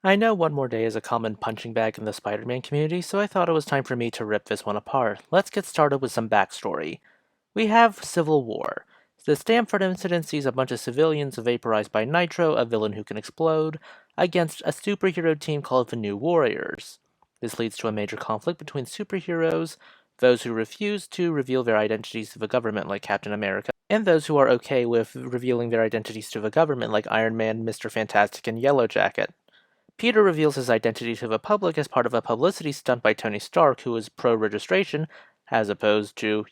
I know One More Day is a common punching bag in the Spider-Man community, so I thought it was time for me to rip this one apart. Let's get started with some backstory. We have Civil War. The Stamford incident sees a bunch of civilians vaporized by Nitro, a villain who can explode, against a superhero team called the New Warriors. This leads to a major conflict between superheroes, those who refuse to reveal their identities to the government, like Captain America, and those who are okay with revealing their identities to the government, like Iron Man, Mr. Fantastic, and Yellow Jacket. Peter reveals his identity to the public as part of a publicity stunt by Tony Stark, who is pro registration, as opposed to,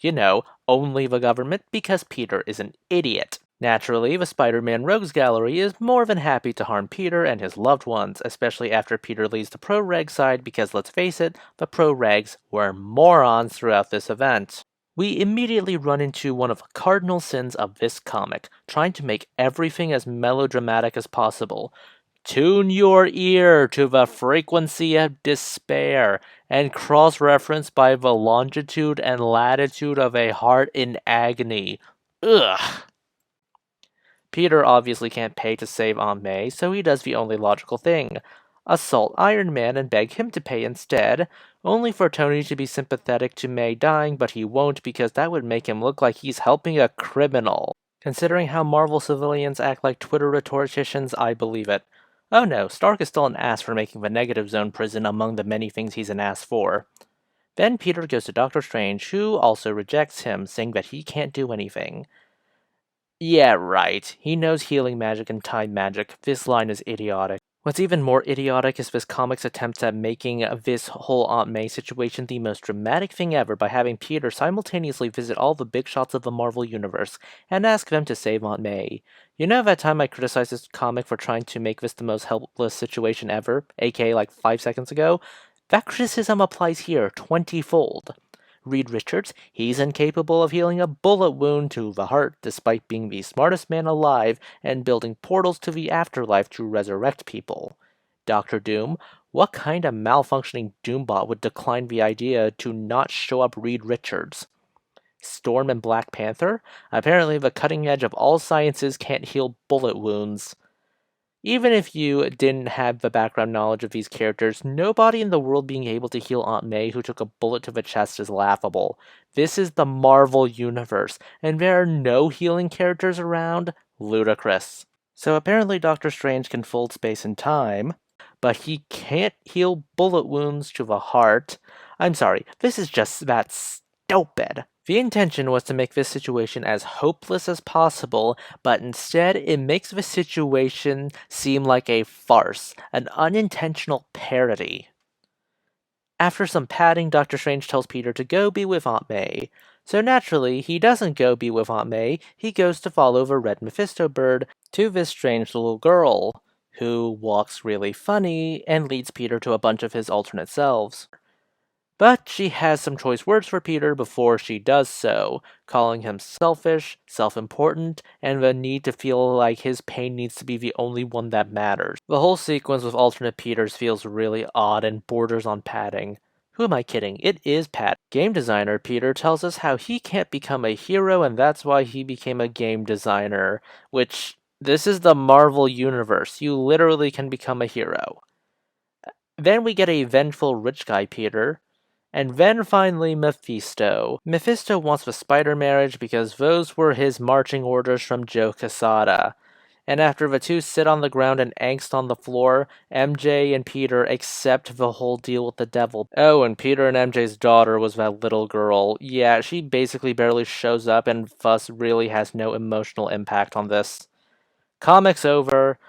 only the government, because Peter is an idiot. Naturally, the Spider Man Rogues Gallery is more than happy to harm Peter and his loved ones, especially after Peter leaves the pro reg side, because let's face it, the pro regs were morons throughout this event. We immediately run into one of the cardinal sins of this comic, trying to make everything as melodramatic as possible. Tune your ear to the frequency of despair and cross reference by the longitude and latitude of a heart in agony. Ugh. Peter obviously can't pay to save Aunt May, so he does the only logical thing assault Iron Man and beg him to pay instead, only for Tony to be sympathetic to May dying, but he won't because that would make him look like he's helping a criminal. Considering how Marvel civilians act like Twitter rhetoricians, I believe it. Oh no, Stark is still an ass for making the Negative Zone prison among the many things he's an ass for. Then Peter goes to Doctor Strange, who also rejects him, saying that he can't do anything. Yeah, right. He knows healing magic and time magic. This line is idiotic. What's even more idiotic is this comic's attempt at making this whole Aunt May situation the most dramatic thing ever by having Peter simultaneously visit all the big shots of the Marvel Universe and ask them to save Aunt May. You know that time I criticized this comic for trying to make this the most helpless situation ever, aka like 5 seconds ago? That criticism applies here 20-fold. Reed Richards, he's incapable of healing a bullet wound to the heart despite being the smartest man alive and building portals to the afterlife to resurrect people. Doctor Doom, what kind of malfunctioning Doombot would decline the idea to not show up Reed Richards? Storm and Black Panther? Apparently, the cutting edge of all sciences can't heal bullet wounds. Even if you didn't have the background knowledge of these characters, nobody in the world being able to heal Aunt May who took a bullet to the chest is laughable. This is the Marvel Universe, and there are no healing characters around? Ludicrous. So apparently Doctor Strange can fold space and time, but he can't heal bullet wounds to the heart. I'm sorry, this is just that stupid. The intention was to make this situation as hopeless as possible, but instead it makes the situation seem like a farce, an unintentional parody. After some padding, Doctor Strange tells Peter to go be with Aunt May. So naturally, he doesn't go be with Aunt May, he goes to follow the red Mephisto bird to this strange little girl, who walks really funny and leads Peter to a bunch of his alternate selves. But she has some choice words for Peter before she does so, calling him selfish, self important, and the need to feel like his pain needs to be the only one that matters. The whole sequence with alternate Peters feels really odd and borders on padding. Who am I kidding? It is Pat. Game designer Peter tells us how he can't become a hero and that's why he became a game designer, which, this is the Marvel Universe. You literally can become a hero. Then we get a vengeful rich guy Peter, and then finally, Mephisto. Mephisto wants the spider marriage because those were his marching orders from Joe Quesada. And after the two sit on the ground and angst on the floor, MJ and Peter accept the whole deal with the devil. Oh, and Peter and MJ's daughter was that little girl. Yeah, she basically barely shows up and thus really has no emotional impact on this. Comics over.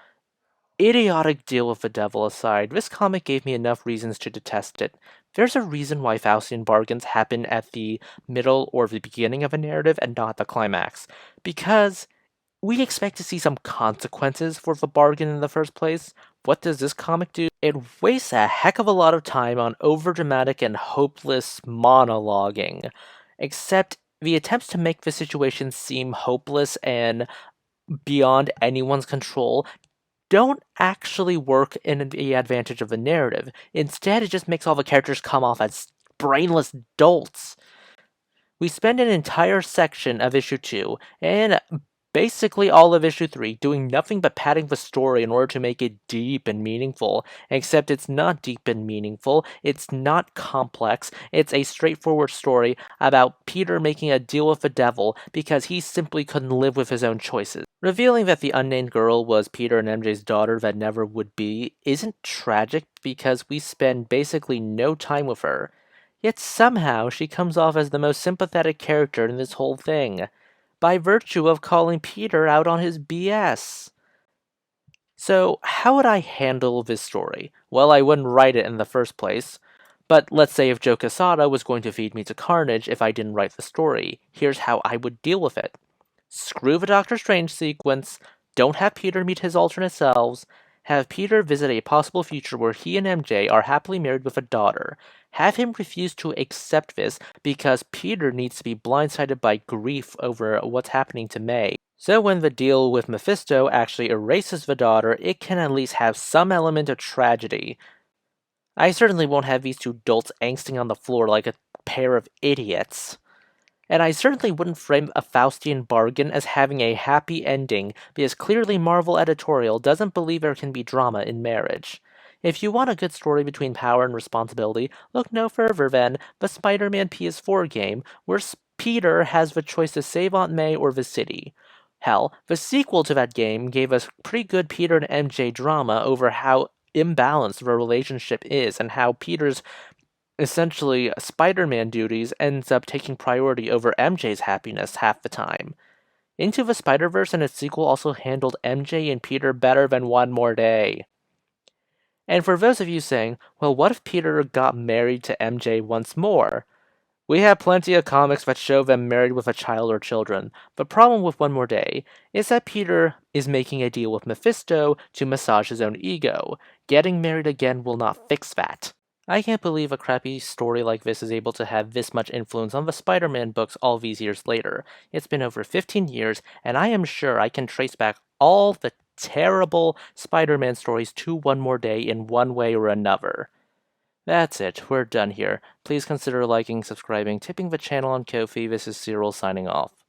Idiotic deal with the devil aside, this comic gave me enough reasons to detest it. There's a reason why Faustian bargains happen at the middle or the beginning of a narrative and not the climax. Because we expect to see some consequences for the bargain in the first place. What does this comic do? It wastes a heck of a lot of time on overdramatic and hopeless monologuing. Except the attempts to make the situation seem hopeless and beyond anyone's control don't actually work in the advantage of the narrative. Instead, it just makes all the characters come off as brainless dolts. We spend an entire section of issue 2 and basically all of issue 3, doing nothing but padding the story in order to make it deep and meaningful. Except it's not deep and meaningful, it's not complex, it's a straightforward story about Peter making a deal with the devil because he simply couldn't live with his own choices. Revealing that the unnamed girl was Peter and MJ's daughter that never would be isn't tragic because we spend basically no time with her. Yet somehow she comes off as the most sympathetic character in this whole thing by virtue of calling Peter out on his BS. So, how would I handle this story? Well, I wouldn't write it in the first place. But let's say if Joe Quesada was going to feed me to Carnage if I didn't write the story. Here's how I would deal with it. Screw the Doctor Strange sequence, don't have Peter meet his alternate selves, have Peter visit a possible future where he and MJ are happily married with a daughter. Have him refuse to accept this because Peter needs to be blindsided by grief over what's happening to May. So when the deal with Mephisto actually erases the daughter, it can at least have some element of tragedy. I certainly won't have these two dolts angsting on the floor like a pair of idiots. And I certainly wouldn't frame a Faustian bargain as having a happy ending, because clearly Marvel editorial doesn't believe there can be drama in marriage. If you want a good story between power and responsibility, look no further than the Spider-Man PS4 game, where Peter has the choice to save Aunt May or the city. Hell, the sequel to that game gave us pretty good Peter and MJ drama over how imbalanced the relationship is and how Peter's essentially Spider-Man duties ends up taking priority over MJ's happiness half the time. Into the Spider-Verse and its sequel also handled MJ and Peter better than One More Day. And for those of you saying, well, what if Peter got married to MJ once more? We have plenty of comics that show them married with a child or children. The problem with One More Day is that Peter is making a deal with Mephisto to massage his own ego. Getting married again will not fix that. I can't believe a crappy story like this is able to have this much influence on the Spider-Man books all these years later. It's been over 15 years, and I am sure I can trace back all the terrible Spider-Man stories to One More Day in one way or another. That's it, we're done here. Please consider liking, subscribing, tipping the channel on Ko-fi. This is Cyril signing off.